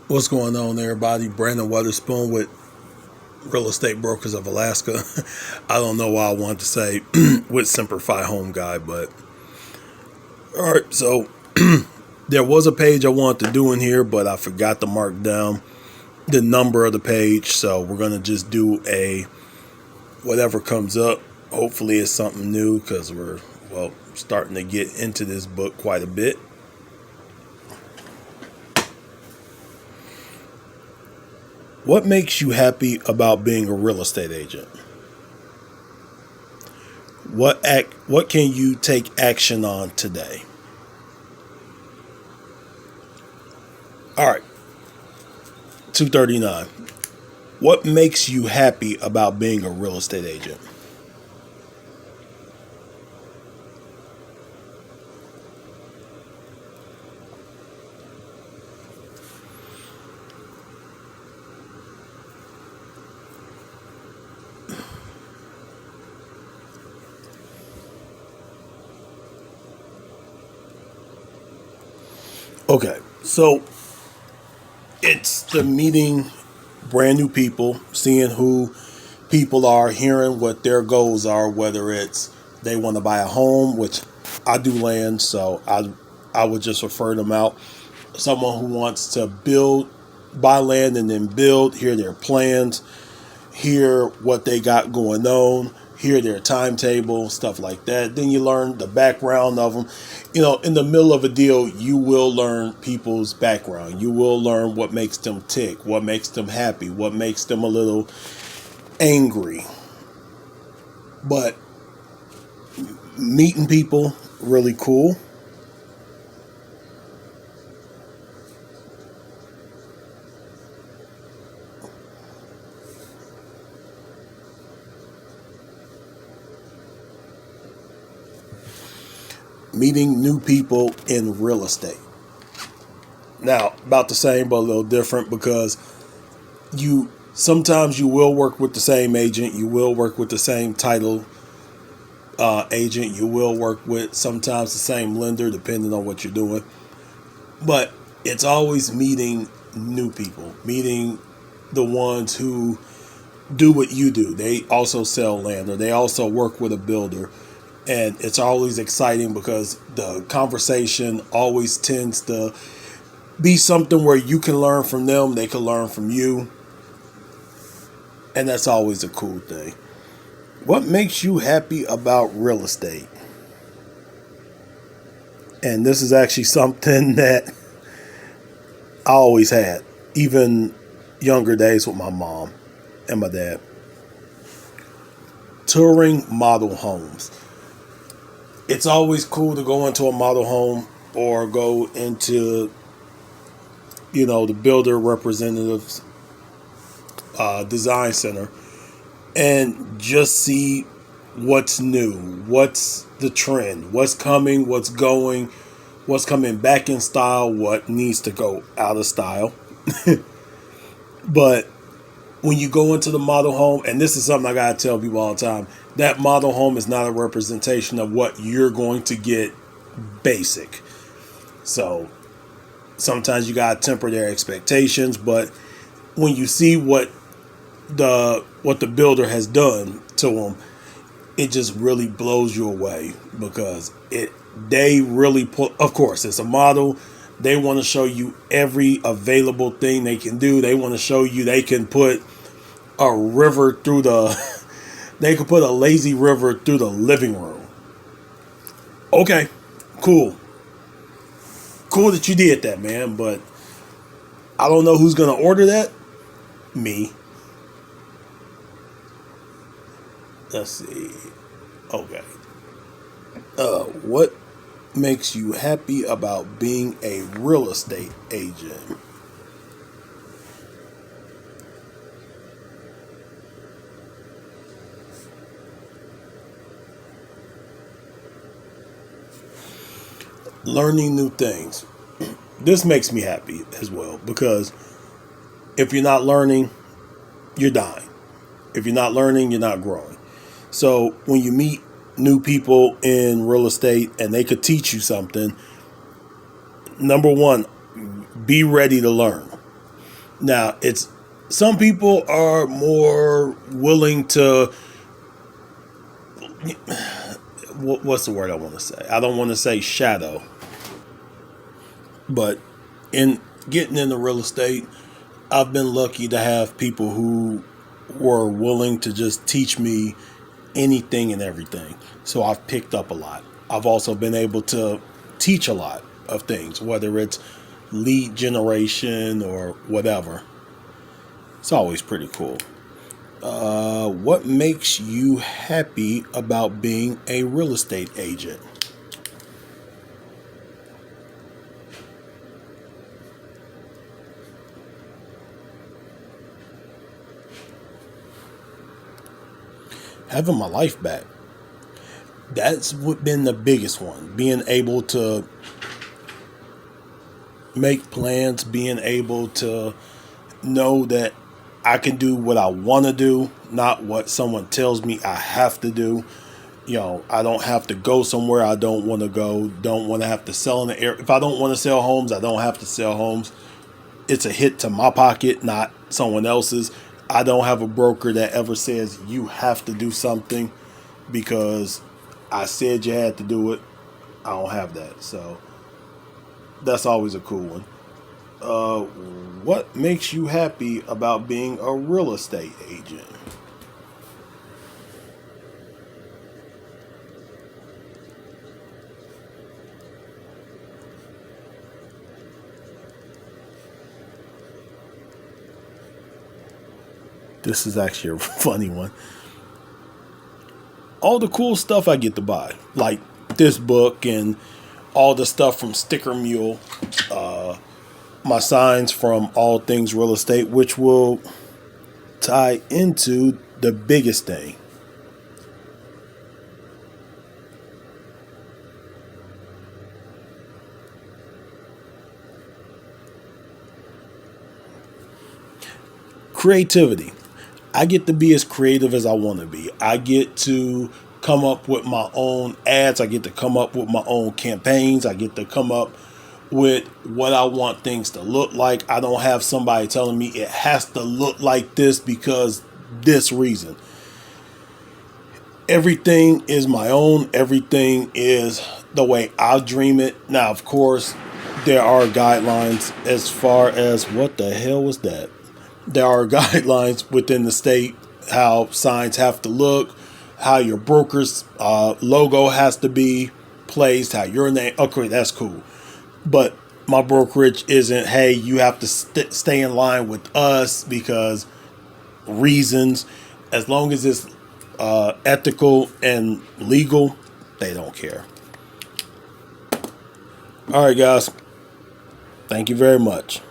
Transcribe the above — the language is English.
What's going on, everybody? Brandon Weatherspoon with Real Estate Brokers of Alaska. I don't know why I wanted to say with Simplify Home Guy, but all right. So there was a page I wanted to do in here, but I forgot to mark down the number of the page. So we're gonna just do a whatever comes up. Hopefully, it's something new because we're starting to get into this book quite a bit. What makes you happy about being a real estate agent? What can you take action on today? All right. 239. What makes you happy about being a real estate agent? Okay. So it's the meeting brand new people, seeing who people are, hearing what their goals are, whether it's they want to buy a home, which I do land, so I would just refer them out. Someone who wants to buy land and then build, hear their plans, hear what they got going on, hear their timetable, stuff like that. Then you learn the background of them. In the middle of a deal, you will learn people's background. You will learn what makes them tick, what makes them happy, what makes them a little angry. But meeting people, really cool. Meeting new people in real estate. Now, about the same, but a little different because you sometimes you will work with the same agent, you will work with the same title agent, you will work with sometimes the same lender, depending on what you're doing. But it's always meeting new people, meeting the ones who do what you do. They also sell land or they also work with a builder. And it's always exciting because the conversation always tends to be something where you can learn from them, they can learn from you. And that's always a cool thing. What makes you happy about real estate? And this is actually something that I always had, even younger days with my mom and my dad. Touring model homes. It's always cool to go into a model home or go into, the builder representatives design center and just see what's new, what's the trend, what's coming, what's going, what's coming back in style, what needs to go out of style. But when you go into the model home, and this is something I gotta tell people all the time, that model home is not a representation of what you're going to get basic. So sometimes you gotta temper their expectations, but when you see what the builder has done to them, it just really blows you away because they really put. Of course, it's a model. They want to show you every available thing they can do. They want to show you they can put a river through the. They could put a lazy river through the living room. Okay, cool, cool that you did that, man. But I don't know who's gonna order that. Me. Let's see. Okay. What makes you happy about being a real estate agent? Learning new things. This makes me happy as well because if you're not learning, you're dying. If you're not learning, you're not growing. So when you meet new people in real estate and they could teach you something, number one, be ready to learn. Now, it's some people are more willing to, what's the word I want to say? I don't want to say shadow, but in getting into real estate, I've been lucky to have people who were willing to just teach me anything and everything. So I've picked up a lot. I've also been able to teach a lot of things, whether it's lead generation or whatever. It's always pretty cool. What makes you happy about being a real estate agent? Having my life back. That's what been the biggest one. Being able to make plans, being able to know that I can do what I want to do, not what someone tells me I have to do. I don't have to go somewhere I don't want to go, don't want to have to sell in the air. If I don't want to sell homes, I don't have to sell homes. It's a hit to my pocket, not someone else's. I don't have a broker that ever says you have to do something because I said you had to do it. I don't have that. So that's always a cool one. What makes you happy about being a real estate agent? This is actually a funny one. All the cool stuff I get to buy, like this book and all the stuff from Sticker Mule, my signs from All Things Real Estate, which will tie into the biggest thing. Creativity. I get to be as creative as I want to be. I get to come up with my own ads. I get to come up with my own campaigns. I get to come up with what I want things to look like. I don't have somebody telling me it has to look like this because this reason. Everything is my own. Everything is the way I dream it. Now, of course, there are guidelines as far as what the hell was that? There are guidelines within the state how signs have to look, how your broker's logo has to be placed, how your name. Okay, that's cool. But my brokerage isn't, hey, you have to stay in line with us because reasons. As long as it's ethical and legal, they don't care. All right, guys. Thank you very much.